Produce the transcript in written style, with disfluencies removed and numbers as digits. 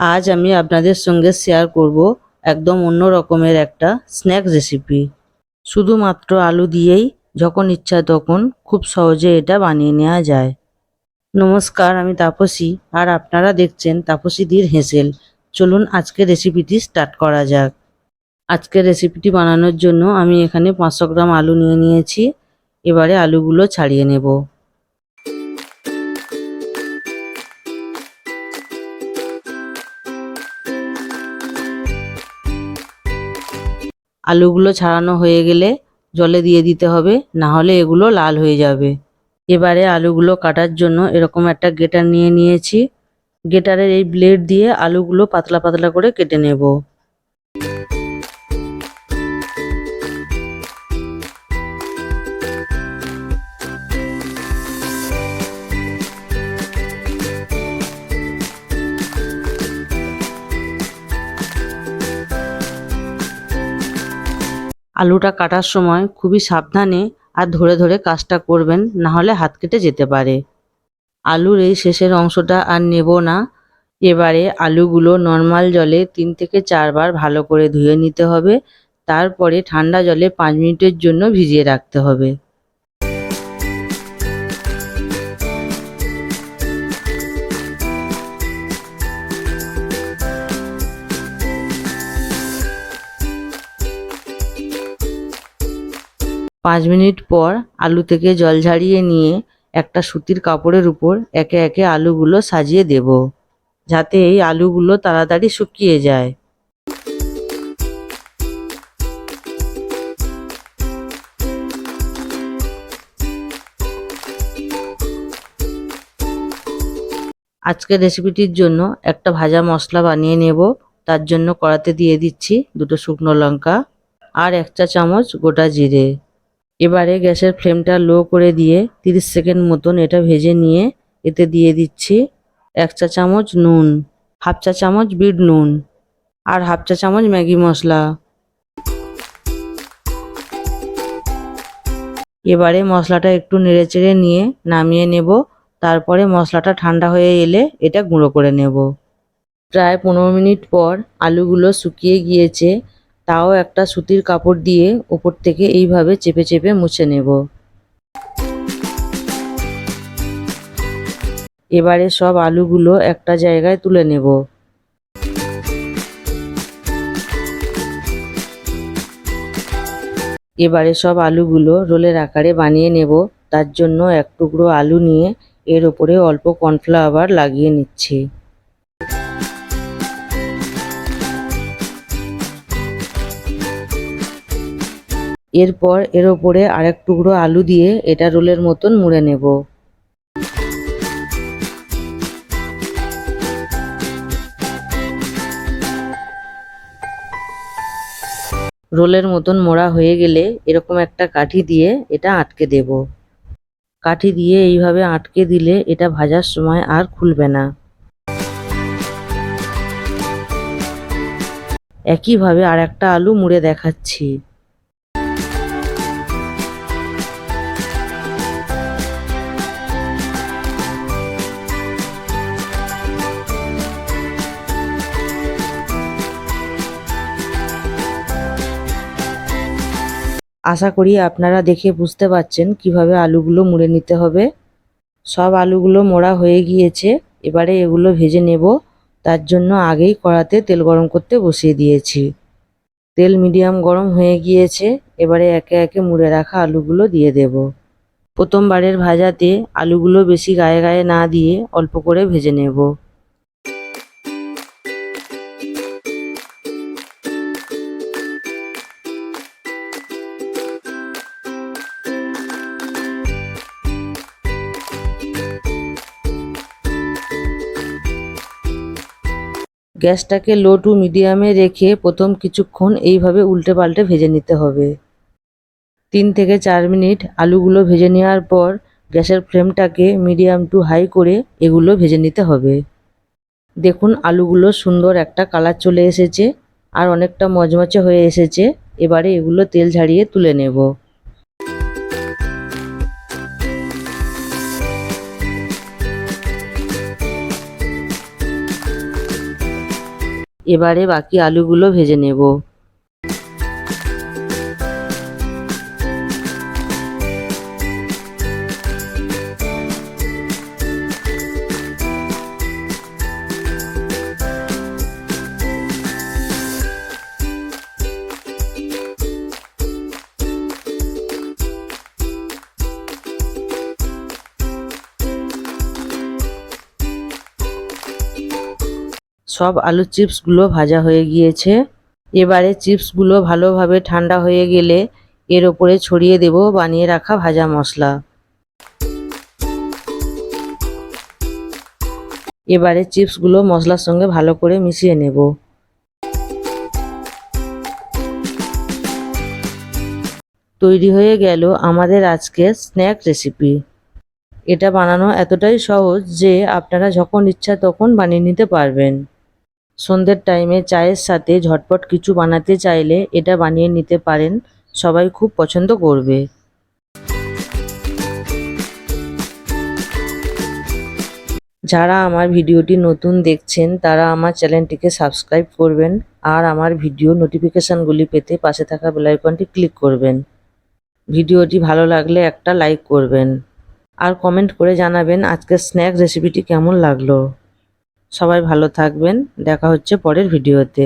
আজ আমি আপনাদের সঙ্গে শেয়ার করব একদম অন্য রকমের একটা স্ন্যাক রেসিপি। শুধুমাত্র আলু দিয়েই যখন ইচ্ছা তখন খুব সহজে এটা বানিয়ে নেওয়া যায়। নমস্কার, আমি তাপসী আর আপনারা দেখছেন তাপসীদির হেসেল। চলুন আজকের রেসিপিটি স্টার্ট করা যাক। আজকের রেসিপিটি বানানোর জন্য আমি এখানে 500 গ্রাম আলু নিয়ে নিয়েছি। এবারে আলুগুলো ছাড়িয়ে নেব। আলুগুলো ছাড়ানো হয়ে গেলে জলে দিয়ে দিতে হবে, না হলে এগুলো লাল হয়ে যাবে। এবারে আলুগুলো কাটার জন্য এরকম একটা গ্রেটার নিয়ে নিয়েছি। গ্রেটারের এই ব্লেড দিয়ে আলুগুলো পাতলা পাতলা করে কেটে নেব। আলুটা কাটার সময় খুবই সাবধানে আর ধরে ধরে কাজটা করবেন, না হলে হাত কেটে যেতে পারে। আলুর এই শেষের অংশটা আর নেব না। এবারে আলুগুলো নর্মাল জলে 3 থেকে 4 বার ভালো করে ধুয়ে নিতে হবে। তারপরে ঠান্ডা জলে 5 মিনিটের জন্য ভিজিয়ে রাখতে হবে। পাঁচ মিনিট পর আলু থেকে জল ঝাড়িয়ে নিয়ে একটা সুতির কাপড়ের উপর একে একে আলুগুলো সাজিয়ে দেব, যাতে এই আলুগুলো তাড়াতাড়ি শুকিয়ে যায়। আজকের রেসিপিটির জন্য একটা ভাজা মশলা বানিয়ে নেব। তার জন্য কড়াতে দিয়ে দিচ্ছি 2টো শুকনো লঙ্কা আর 1 চা চামচ গোটা জিরে। এবারে গ্যাসের ফ্লেমটা লো করে দিয়ে 30 সেকেন্ড মতন এটা ভেজে নিয়ে এতে দিয়ে দিচ্ছি 1 চা চামচ নুন, হাফ চা চামচ বিট নুন আর হাফ চা চামচ ম্যাগি মশলা। এবারে মশলাটা একটু নেড়েচেড়ে নিয়ে নামিয়ে নেব। তারপরে মশলাটা ঠান্ডা হয়ে এলে এটা গুঁড়ো করে নেব। প্রায় 15 মিনিট পর আলুগুলো শুকিয়ে গিয়েছে, তাও একটা সুতির কাপড় দিয়ে ওপর থেকে এইভাবে চেপে চেপে মুছে নেব। এবারে সব আলুগুলো একটা জায়গায় তুলে নেব। এবারে সব আলুগুলো রোলের আকারে বানিয়ে নেব। তার জন্য এক টুকরো আলু নিয়ে এর ওপরে অল্প কর্নফ্লাওয়ার লাগিয়ে নিচ্ছি। এরপর এর ওপরে আরেক টুকরো আলু দিয়ে এটা রোলের মতন মুড়ে নেব। রোলের মতন মোড়া হয়ে গেলে এরকম একটা কাঠি দিয়ে এটা আটকে দেব। কাঠি দিয়ে এইভাবে আটকে দিলে এটা ভাজার সময় আর খুলবে না। একইভাবে আর একটা আলু মুড়ে দেখাচ্ছি। আশা করি আপনারা দেখে বুঝতে পারছেন কিভাবে আলুগুলো মুড়ে নিতে হবে। সব আলুগুলো মোড়া হয়ে গিয়েছে। এবারে এগুলো ভেজে নেব। তার জন্য আগেই কড়াতে তেল গরম করতে বসিয়ে দিয়েছি। তেল মিডিয়াম গরম হয়ে গিয়েছে। এবারে একে একে মুড়ে রাখা আলুগুলো দিয়ে দেব। প্রথমবারের ভাজাতে আলুগুলো বেশি গায়ে গায়ে না দিয়ে অল্প করে ভেজে নেব। গ্যাসটাকে লো টু মিডিয়ামে রেখে প্রথম কিছুক্ষণ এইভাবে উল্টে পাল্টে ভেজে নিতে হবে। 3 থেকে 4 মিনিট আলুগুলো ভেজে নেওয়ার পর গ্যাসের ফ্লেমটাকে মিডিয়াম টু হাই করে এগুলো ভেজে নিতে হবে। দেখুন আলুগুলো সুন্দর একটা কালার চলে এসেছে আর অনেকটা মচমচে হয়ে এসেছে। এবারে এগুলো তেল ঝাড়িয়ে তুলে নেব। এবারে বাকি আলুগুলো ভেজে নেব। সব আলু চিপসগুলো ভাজা হয়ে গিয়েছে। এবারে চিপসগুলো ভালোভাবে ঠান্ডা হয়ে গেলে এর ওপরে ছড়িয়ে দেব বানিয়ে রাখা ভাজা মশলা। এবারে চিপসগুলো মশলার সঙ্গে ভালো করে মিশিয়ে নেব। তৈরি হয়ে গেল আমাদের আজকের স্ন্যাক রেসিপি। এটা বানানো এতটাই সহজ যে আপনারা যখন ইচ্ছা তখন বানিয়ে নিতে পারবেন। সন্ধ্যের টাইমে চায়ের সাথে ঝটপট কিছু বানাতে চাইলে এটা বানিয়ে নিতে পারেন, সবাই খুব পছন্দ করবে। যারা আমার ভিডিওটি নতুন দেখছেন তারা আমার চ্যানেলটিকে সাবস্ক্রাইব করবেন আর আমার ভিডিও নোটিফিকেশানগুলি পেতে পাশে থাকা বেল আইকনটি ক্লিক করবেন। ভিডিওটি ভালো লাগলে একটা লাইক করবেন আর কমেন্ট করে জানাবেন আজকের স্ন্যাক রেসিপিটি কেমন লাগলো। সবাই ভালো থাকবেন, দেখা হচ্ছে পরের ভিডিওতে।